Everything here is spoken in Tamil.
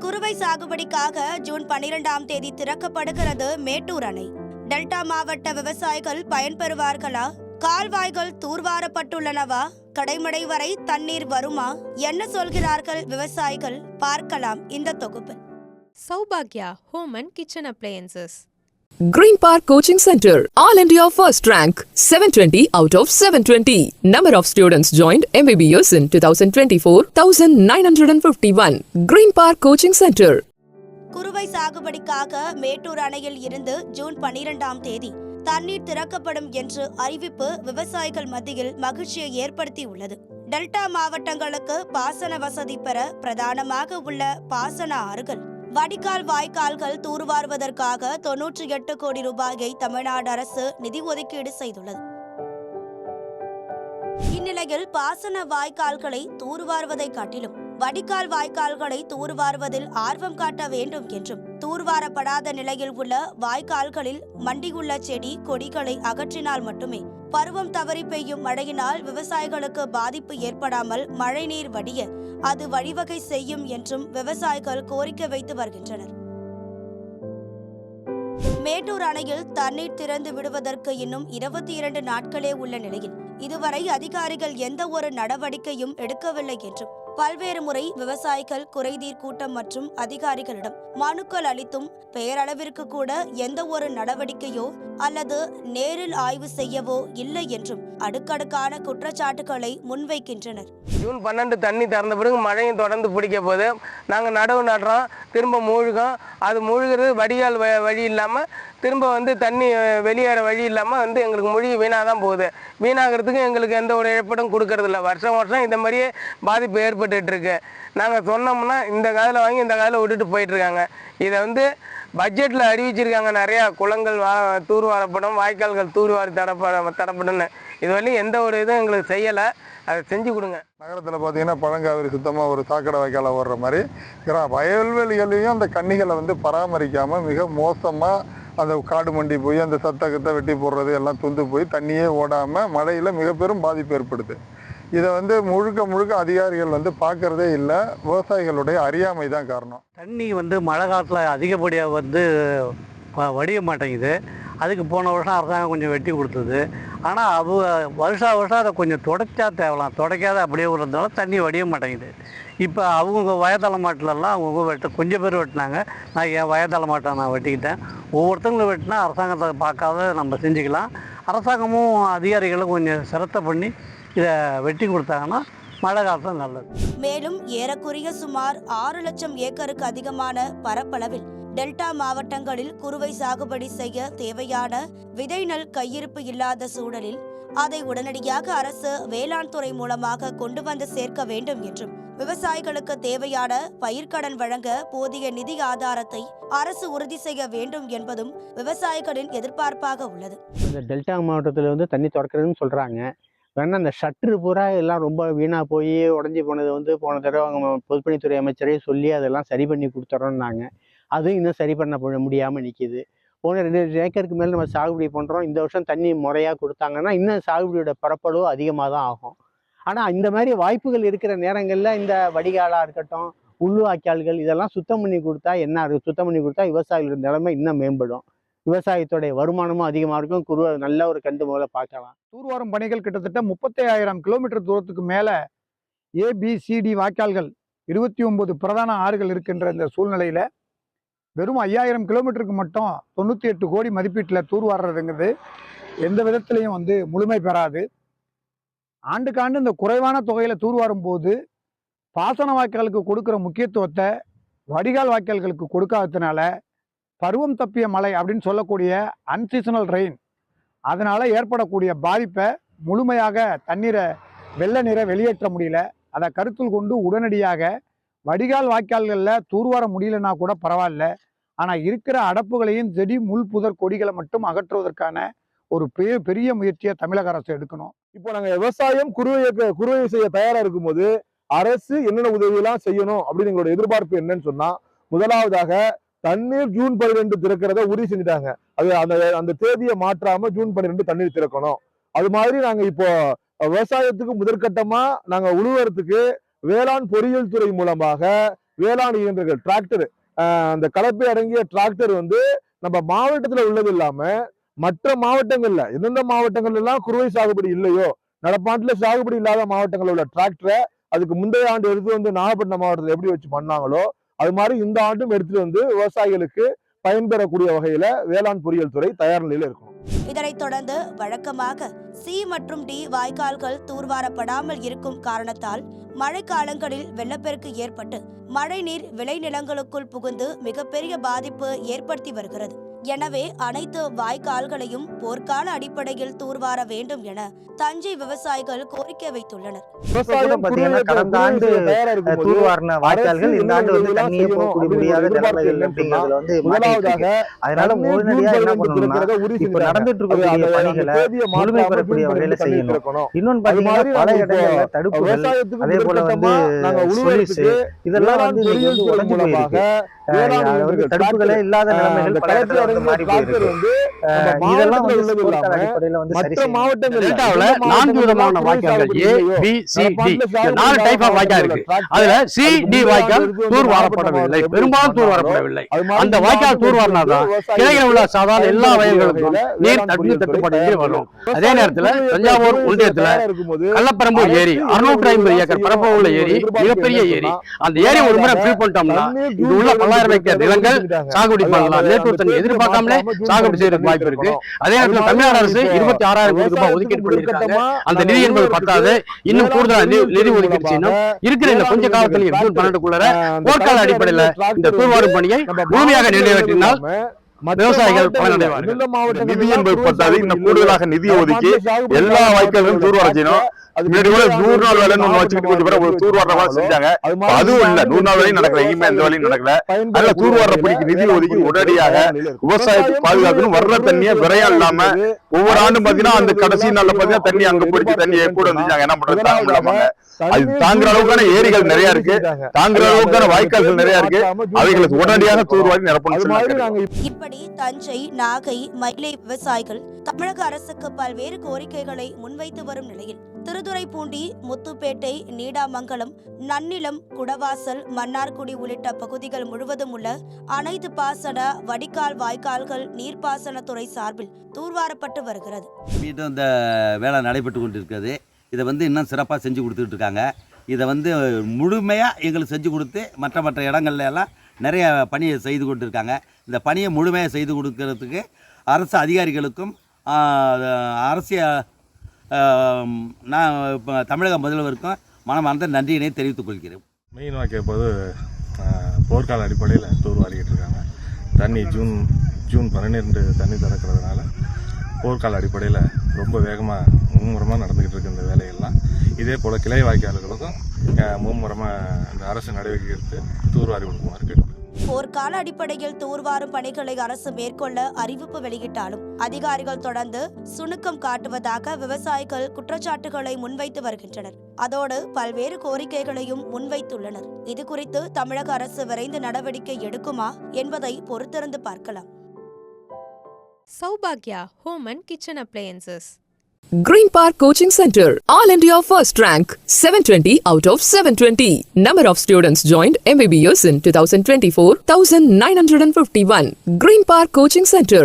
குறுவை சாகுபடிக்காக ஜூன் 12ஆம் தேதி திறக்கப்படுகிறது மேட்டூர் அணை. டெல்டா மாவட்ட விவசாயிகள் பயன்பெறுவார்களா? கால்வாய்கள் தூர்வாரப்பட்டுள்ளனவா? கடைமடை வரை தண்ணீர் வருமா? என்ன சொல்கிறார்கள் விவசாயிகள்? பார்க்கலாம் இந்த தொகுப்பில். சௌபாக்யா home and kitchen appliances. Green Park Coaching Center, All India First Rank, 720 out of 720. Number of students joined MBBS in 2024, 1951. Green Park Coaching Center. குறுவை சாகுபடிக்காக மேட்டூர் அணையில் இருந்து ஜூன் 12ஆம் தேதி தண்ணீர் திறக்கப்படும் என்று அறிவிப்பு விவசாயிகள் மத்தியில் மகிழ்ச்சியை ஏற்படுத்தியுள்ளது. டெல்டா மாவட்டங்களுக்கு பாசன வசதி பெற பிரதானமாக உள்ள பாசன ஆறுகள், வடிகால், வாய்க்கால்கள் தூர்வாருவதற்காக 98 கோடி ரூபாயை தமிழ்நாடு அரசு நிதி ஒதுக்கீடு செய்துள்ளது. இந்நிலையில் பாசன வாய்க்கால்களை தூர்வாருவதை காட்டிலும் வடிகால் வாய்க்கால்களை தூர்வாருவதில் ஆர்வம் காட்ட வேண்டும் என்றும், தூர்வாரப்படாத நிலையில் உள்ள வாய்க்கால்களில் மண்டியுள்ள செடி கொடிகளை அகற்றினால் மட்டுமே பருவம் தவறி பெய்யும் மழையினால் விவசாயிகளுக்கு பாதிப்பு ஏற்படாமல் மழைநீர் வடிய அது வழிவகை செய்யும் என்றும் விவசாயிகள் கோரிக்கை வைத்து வருகின்றனர். மேட்டூர் அணையில் தண்ணீர் திறந்து விடுவதற்கு இன்னும் 22 நாட்களே உள்ள நிலையில் இதுவரை அதிகாரிகள் எந்த ஒரு நடவடிக்கையும் எடுக்கவில்லை என்றும், பல்வேறு முறை விவசாயிகள் குறைதீர் கூட்டம் மற்றும் அதிகாரிகளிடம் மனுக்கள் அளித்தும் பெயரளவிற்கு கூட எந்த ஒரு நடவடிக்கையோ அல்லது நேரில் ஆய்வு செய்யவோ இல்லை என்றும் அடுக்கடுக்கான குற்றச்சாட்டுகளை முன்வைக்கின்றனர். ஜூன் 12 தண்ணி திறந்த பிறகு மழையும் தொடர்ந்து பிடிக்க போது நாங்கள் நடவு நடுறோம், திரும்ப மூழ்கும். அது மூழ்கிறது வடிகால் வழி இல்லாமல் திரும்ப தண்ணி வெளியேற வழி இல்லாமல் எங்களுக்கு மூழ்கி வீணாக தான் போகுது. வீணாகிறதுக்கு எங்களுக்கு எந்த ஒரு இழப்பீடும் கொடுக்கறதில்ல. வருஷம் வருஷம் இந்த மாதிரியே பாதிப்பு ஏற்பட்டுருக்கு. நாங்கள் சொன்னோம்னா இந்த காதில் வாங்கி இந்த காதில் விட்டுட்டு போயிட்டுருக்காங்க. இதை பட்ஜெட்டில் அறிவிச்சிருக்காங்க, நிறையா குளங்கள் தூர்வாரப்படும், வாய்க்கால்கள் தூர்வாரி தரப்படும்னு. இதுவரையும் எந்த ஒரு இதுவும் எங்களுக்கு செய்யலை. அதை செஞ்சு கொடுங்க. நகரத்தில் பார்த்தீங்கன்னா பழங்காவிரி சுத்தமாக ஒரு சாக்கடை வாய்க்கால ஓடுற மாதிரி வயல்வெளிகளையும் அந்த கன்னிகளை பராமரிக்காமல் மிக மோசமாக அந்த காடு மண்டி போய் அந்த சத்தகத்தை வெட்டி போடுறது எல்லாம் துந்து போய் தண்ணியே ஓடாமல் மழையில் மிக பெரும் பாதிப்பு ஏற்படுது. இதை முழுக்க முழுக்க அதிகாரிகள் பார்க்கறதே இல்லை. விவசாயிகளுடைய அறியாமை தான் காரணம். தண்ணி மழை காலத்தில் அதிகப்படியாக வடிய மாட்டேங்குது. அதுக்கு போன வருஷம் அரசாங்கம் கொஞ்சம் வெட்டி கொடுத்தது. ஆனால் வருஷம் அதை கொஞ்சம் தொடச்சா தேவலாம், தொடக்காத அப்படியே விடுறதுனால தண்ணி வடிய மாட்டேங்குது. இப்போ அவங்க வயதள மாட்டிலெல்லாம் அவங்க கொஞ்சம் பேர் வெட்டினாங்க. நான் என் வயதள மாட்டை நான் வெட்டிக்கிட்டேன். ஒவ்வொருத்தங்களும் வெட்டினா அரசாங்கத்தை பார்க்காத நம்ம செஞ்சுக்கலாம். அரசாங்கமும் அதிகாரிகளும் கொஞ்சம் சிரத்தை பண்ணி இதை வெட்டி கொடுத்தாங்கன்னா மழை காலத்தில் நல்லது. மேலும் ஏறக்குறைய சுமார் 6 லட்சம் ஏக்கருக்கு அதிகமான பரப்பளவில் டெல்டா மாவட்டங்களில் குறுவை சாகுபடி செய்ய தேவையான விதை நெல் கையிருப்பு இல்லாத சூழலில் அதை உடனடியாக அரசு வேளாண் துறை மூலமாக கொண்டு வந்து சேர்க்க வேண்டும் என்றும், விவசாயிகளுக்கு தேவையான பயிர்க்கடன் வழங்க போதிய நிதி ஆதாரத்தை அரசு உறுதி செய்ய வேண்டும் என்பதும் விவசாயிகளின் எதிர்பார்ப்பாக உள்ளது. இந்த டெல்டா மாவட்டத்தில் தண்ணி திறக்கிறதுன்னு சொல்றாங்க. வேணா அந்த ஷட்ரு பூரா எல்லாம் ரொம்ப வீணாக போய் உடஞ்சி போனது போன தடவை அவங்க பொதுப்பணித்துறை அமைச்சரே சொல்லி அதெல்லாம் சரி பண்ணி கொடுத்துறோம்னாங்க. அதுவும் இன்னும் சரி பண்ண முடியாமல் நிற்கிது. போன 2 ஏக்கருக்கு மேலே நம்ம சாகுபடி பண்ணுறோம். இந்த வருஷம் தண்ணி முறையாக கொடுத்தாங்கன்னா இன்னும் சாகுபடியோட பரப்பளவு அதிகமாக தான் ஆகும். ஆனால் இந்த மாதிரி வாய்ப்புகள் இருக்கிற நேரங்களில் இந்த வடிகாலாக இருக்கட்டும், உள்ளுவாய்க்கால்கள் இதெல்லாம் சுத்தம் பண்ணி கொடுத்தா விவசாயிகளோட நிலைமை இன்னும் மேம்படும். விவசாயத்துடைய வருமானமும் அதிகமாக இருக்கும். நல்ல ஒரு கண்டு முதல்ல பார்க்கலாம். தூர்வாரும் பணிகள் கிட்டத்தட்ட 35,000 கிலோமீட்டர் தூரத்துக்கு மேலே ABCD வாய்க்கால்கள் 29 பிரதான ஆறுகள் இருக்கின்ற இந்த சூழ்நிலையில் வெறும் 5000 கிலோமீட்டருக்கு மட்டும் 98 கோடி மதிப்பீட்டில் தூர்வாடுறதுங்கிறது எந்த விதத்திலையும் முழுமை பெறாது. ஆண்டுக்காண்டு இந்த குறைவான தொகையில் தூர்வாரும் போது பாசன வாய்க்காலுக்கு கொடுக்குற முக்கியத்துவத்தை வடிகால் வாய்க்கால்களுக்கு கொடுக்காததுனால பருவம் தப்பிய மழை அப்படின்னு சொல்லக்கூடிய அன்சீசனல் ரெயின் அதனால் ஏற்படக்கூடிய பாதிப்பை முழுமையாக வெள்ள நீரை வெளியேற்ற முடியல. அதை கருத்தில் கொண்டு உடனடியாக வடிகால் வாய்க்கால்களில் தூர்வார முடியலன்னா கூட பரவாயில்ல, ஆனால் இருக்கிற அடப்புகளையும் செடி முள் புதர் கொடிகளை மட்டும் அகற்றுவதற்கான ஒரு பெரிய முயற்சியை தமிழக அரசு எடுக்கணும். இப்போ நாங்கள் விவசாயம் குறுவை செய்ய தயாராக இருக்கும்போது அரசு என்னென்ன உதவியெல்லாம் செய்யணும் அப்படின்னு எங்களோட எதிர்பார்ப்பு என்னன்னு சொன்னா, முதலாவதாக தண்ணீர் ஜூன் 12 திறக்கிறத உறுதி செஞ்சுட்டாங்க. அது அந்த தேதியை மாற்றாம ஜூன் 12 தண்ணீர் திறக்கணும். அது மாதிரி நாங்க இப்போ விவசாயத்துக்கு முதற்கட்டமா நாங்க உழுவுறதுக்கு வேளாண் பொறியியல் துறை மூலமாக வேளாண் இயந்திரங்கள் டிராக்டர், அந்த கலப்பை அடங்கிய டிராக்டர் வந்து நம்ம மாவட்டத்துல உள்ளது இல்லாம மற்ற மாவட்டங்கள்ல எந்தெந்த மாவட்டங்கள்ல எல்லாம் குறுவை சாகுபடி இல்லையோ, நடப்பாண்டுல சாகுபடி இல்லாத மாவட்டங்கள்ல உள்ள டிராக்டரை அதுக்கு முந்தைய ஆண்டு எடுத்து வந்து நாகப்பட்டினம் மாவட்டத்தில் எப்படி வச்சு பண்ணாங்களோ அது மாதிரி இந்த ஆண்டும் எடுத்துட்டு வந்து விவசாயிகளுக்கு பயன்பெறக்கூடிய வகையில வேளாண் பொறியியல் துறை தயார் நிலையில இருக்கணும். இதனைத் தொடர்ந்து வழக்கமாக சி மற்றும் டி வாய்க்கால்கள் தூர்வாரப்படாமல் இருக்கும் காரணத்தால் மழைக்காலங்களில் வெள்ளப்பெருக்கு ஏற்பட்டு மழைநீர் விளைநிலங்களுக்குள் புகுந்து மிகப்பெரிய பாதிப்பு ஏற்படுத்தி வருகிறது. எனவே அனைத்து வாய்க்கால்களையும் போர்க்கால அடிப்படையில் தூர்வார வேண்டும் என தஞ்சை விவசாயிகள் கோரிக்கை வைத்துள்ளனர். கடந்த ஆண்டு தூர்வாரின வாய்க்கால்கள் இந்த ஆண்டு வந்து தண்ணியே போகக்கூடிய முடியாத நிலைமைகள் அப்படிங்கிறதுல வந்து மாட்டிருக்கு. அதனால உடனடியா என்ன பண்ணணும்னா இப்ப நடந்துட்டு இருக்கக்கூடிய பணிகளை முழுமை பெறக்கூடிய வகையில செய்யணும். இன்னொன்னு பாத்தீங்கன்னா பல இடங்கள்ல தடுப்புகள், அதே போல வந்து சொலிஸ், இதெல்லாம் வந்து உடைஞ்சு போயிருக்கு. தடுப்புகளே இல்லாத நிலைமைகள் பல இடத்துல வந்து மாறி போயிருக்கு. இதெல்லாம் வந்து போர்க்கால அடிப்படையில வந்து சரி செய்யணும். 4 விதமான வாய்க்கால்கள் A, B, C, D 4 type of வாய்க்கால் இருக்கு. அதுல C, D வாய்க்கால் தூர்வாரப்படவில்லை, பெரும்பாலும் தூர்வாரப்படவில்லை. அந்த வாய்க்கால் தூர்வாரினாதான் கிளையில் உள்ள சாதாரண எல்லா வயல்களுக்கும் நீர் தண்ணீர் தட்டுப்பாடு வரும். அதே நேரத்துல தஞ்சாவூர் ஒன்றியத்துல கள்ளப்பரம்பூர் ஏரி 650 ஏக்கர் பரப்ப உள்ள ஏரி, மிகப்பெரிய ஏரி. அந்த ஏரி ஒரு முறை ஃபில் பண்ணிட்டோம்னா இது உள்ள 1000 ஏக்கர் நிலங்கள் சாகுபடி பண்ணலாம். மேட்டூர் தண்ணி எதிர்பார்க்காமலே சாகுபடி செய்யறதுக்கு வாய்ப்பு இருக்கு. அதே நேரத்தில் தமிழ்நாடு அரசு 26,000 கோடி ரூபாய் ஒதுக்கீடு பண்ணிருக்காங்க. அந்த நிதி என்பது பத்தாது, இன்னும் கூடுதலாக நிதி ஒதுக்கீடு செய்யணும். இருக்கிற இந்த கொஞ்ச காலத்தில் ஜூன் 12க்குள்ள போர்க்கால அடிப்படையில் இந்த தூர்வாரும் பணியை முழுமையாக நிறைவேற்றினால் விவசாயிகள் பயனடைவார்கள். நிதி என்பது பத்தாது, இன்னும் கூடுதலாக நிதி ஒதுக்கி எல்லா வாய்க்கால்களும் தூர்வார செய்யணும். முன்னாடி கூட 100 நாள் வேலைன்னு ஒண்ணு வச்சுக்கிட்டு கொஞ்சம் பேர் ஒரு தூர்வார செஞ்சாங்க. அதுவும் இல்ல, 100 நாள் வேலையும் நடக்கல, எங்கேயுமே எந்த வேலையும் நடக்கல. அதுல தூர்வார பணிக்கு நிதி ஒதுக்கி உடனடியாக விவசாயத்தை பாதுகாக்கணும். வர்ற தண்ணியை விரையா இல்லாம ஒவ்வொரு ஆண்டும் பாத்தீங்கன்னா அந்த கடைசி நாள்ல பாத்தீங்கன்னா தண்ணி அங்க போயிட்டு தண்ணியை கூட வந்துச்சாங்க. என்ன பண்றது, தாங்க முடியாம அது தாங்குற அளவுக்கான ஏரிகள் நிறைய இருக்கு, தாங்குற அளவுக்கான வாய்க்கால்கள் நிறைய இருக்கு. அவைகளுக்கு உடனடியாக தூர்வாரி நிரப்பணும். இப்படி தஞ்சை, நாகை, மயிலை விவசாயிகள் தமிழக அரசுக்கு பல்வேறு கோரிக்கைகளை முன்வைத்து வரும் நிலையில் திருத்துறைப்பூண்டி, முத்துப்பேட்டை, நீடாமங்கலம், நன்னிலம், குடவாசல், மன்னார்குடி உள்ளிட்ட பகுதிகள் முழுவதும் உள்ள அனைத்து பாசன வடிகால் வாய்க்கால்கள் நீர்ப்பாசனத்துறை சார்பில் தூர்வாரப்பட்டு வருகிறது. இந்த வேலை நடைபெற்று கொண்டிருக்கிறது. இதை வந்து இன்னும் சிறப்பாக செஞ்சு கொடுத்துட்டு இருக்காங்க. இதை வந்து முழுமையாக எங்களுக்கு செஞ்சு கொடுத்து மற்ற இடங்கள்ல எல்லாம் நிறைய பணியை செய்து கொண்டு இருக்காங்க. இந்த பணியை முழுமையாக செய்து கொடுக்கறதுக்கு அரசு அதிகாரிகளுக்கும் நான் இப்போ தமிழக முதல்வருக்கும் மனமார்ந்த நன்றியினை தெரிவித்துக் கொள்கிறேன். மெயின் வாய்க்கால் போது போர்க்கால அடிப்படையில் தூர்வாரிக்கிட்டு இருக்காங்க. தண்ணி ஜூன் 12 தண்ணி திறக்கிறதுனால போர்க்கால அடிப்படையில் ரொம்ப வேகமாக மும்முரமாக நடந்துக்கிட்டு இருக்கு இந்த வேலைகள்லாம். இதே போல் கிளை வாய்க்கால்களுக்கும் மும்முரமாக இந்த அரசு நடவடிக்கை எடுத்து தூர்வாரி கொடுக்குமாறு கேட்டு போர்க்கால அடிப்படையில் தூர்வாரும் பணிகளை அரசு மேற்கொள்ள அறிவிப்பு வெளியிட்டாலும் அதிகாரிகள் தொடர்ந்து சுணுக்கம் காட்டுவதாக விவசாயிகள் குற்றச்சாட்டுகளை முன்வைத்து வருகின்றனர். அதோடு பல்வேறு கோரிக்கைகளையும் முன்வைத்துள்ளனர். இது குறித்து தமிழக அரசு விரைந்து நடவடிக்கை எடுக்குமா என்பதை பொறுத்திருந்து பார்க்கலாம். Saubhagya Home and Kitchen Appliances. Green Park Coaching Center, All India First Rank, 720 out of 720. Number of students joined MBBS in 2024, 1951. Green Park Coaching Center.